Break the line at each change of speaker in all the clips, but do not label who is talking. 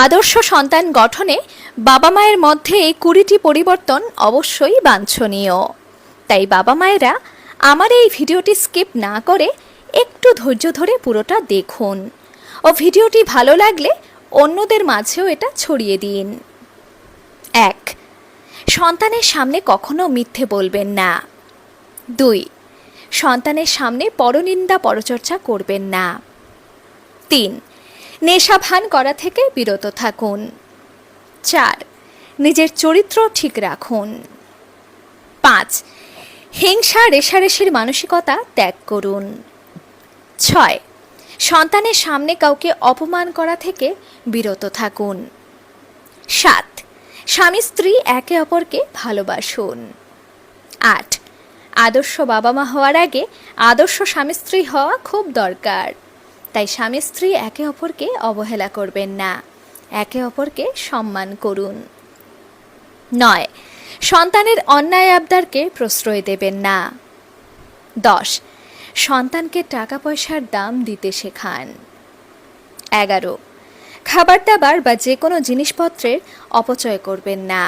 আদর্শ সন্তান গঠনে বাবা মায়ের মধ্যে এই 20টি পরিবর্তন অবশ্যই বাঞ্ছনীয়। তাই বাবা মায়েরা আমার এই ভিডিওটি স্কিপ না করে একটু ধৈর্য ধরে পুরোটা দেখুন ও ভিডিওটি ভালো লাগলে অন্যদের মাঝেও এটা ছড়িয়ে দিন। 1. সন্তানের সামনে কখনো মিথ্যে বলবেন না। 2. সন্তানের সামনে পরনিন্দা পরচর্চা করবেন না। 3. নেশা ভান করা থেকে বিরত থাকুন। 4. নিজের চরিত্র ঠিক রাখুন। 5. হিংসা রেষারেষির মানসিকতা ত্যাগ করুন। 6. সন্তানের সামনে কাউকে অপমান করা থেকে বিরত থাকুন। 7. স্বামী স্ত্রী একে অপরকে ভালোবাসুন। 8. আদর্শ বাবা মা হওয়ার আগে আদর্শ স্বামী স্ত্রী হওয়া খুব দরকার। তাই স্বামী স্ত্রী একে অপরকে অবহেলা করবেন না, একে অপরকে সম্মান করুন। 9. সন্তানের অন্যায় আবদারকে প্রশ্রয় দেবেন না। 10. সন্তানকে টাকা পয়সার দাম দিতে শেখান। 11. খাবার দাবার বা যে কোনো জিনিসপত্রের অপচয় করবেন না।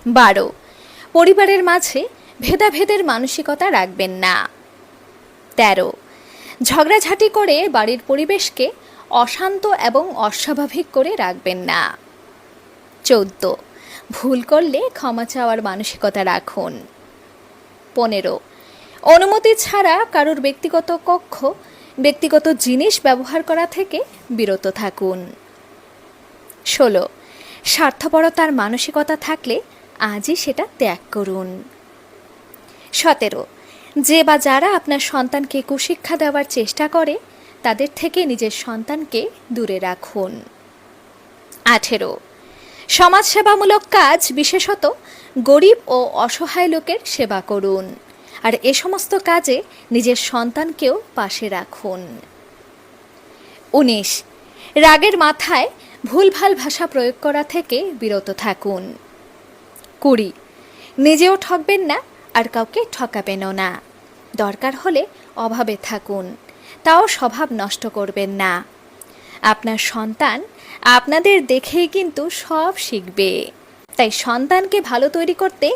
12. পরিবারের মাঝে ভেদাভেদের মানসিকতা রাখবেন না। 13. ঝগড়াঝাটি করে বাড়ির পরিবেশকে অশান্ত এবং অস্বাভাবিক করে রাখবেন না। 14. ভুল করলে ক্ষমা চাওয়ার মানসিকতা রাখুন। 15. অনুমতি ছাড়া কারোর ব্যক্তিগত কক্ষ, ব্যক্তিগত জিনিস ব্যবহার করা থেকে বিরত থাকুন। 16. স্বার্থপরতার মানসিকতা থাকলে আজই সেটা ত্যাগ করুন। 17. যে বা যারা আপনার সন্তানকে কুশিক্ষা দেওয়ার চেষ্টা করে তাদের থেকে নিজের সন্তানকে দূরে রাখুন। 18. সমাজসেবামূলক কাজ, বিশেষত গরিব ও অসহায় লোকের সেবা করুন, আর এ সমস্ত কাজে নিজের সন্তানকেও পাশে রাখুন। 19. রাগের মাথায় ভুলভাল ভাষা প্রয়োগ করা থেকে বিরত থাকুন। 20. নিজেও ঠকবেন না আর কাউকে ঠকাবেনও না। দরকার হলে অভাবে থাকুন, তাও স্বভাব নষ্ট করবেন না। আপনার সন্তান আপনাদের দেখেই কিন্তু সব শিখবে। তাই সন্তানকে ভালো তৈরি করতে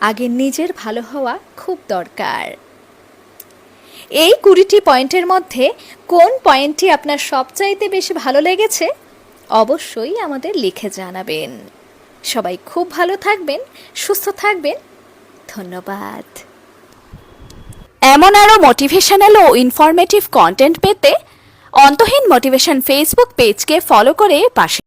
আগে নিজের ভালো হওয়া খুব দরকার। এই 20টি পয়েন্টের মধ্যে কোন পয়েন্টটি আপনার সবচাইতে বেশি ভালো লেগেছে অবশ্যই আমাদের লিখে জানাবেন। সবাই খুব ভালো থাকবেন, সুস্থ থাকবেন। ধন্যবাদ। এমন আরও মোটিভেশনাল ও ইনফরমেটিভ কন্টেন্ট পেতে অন্তহীন মোটিভেশন ফেসবুক পেজকে ফলো করে পাশে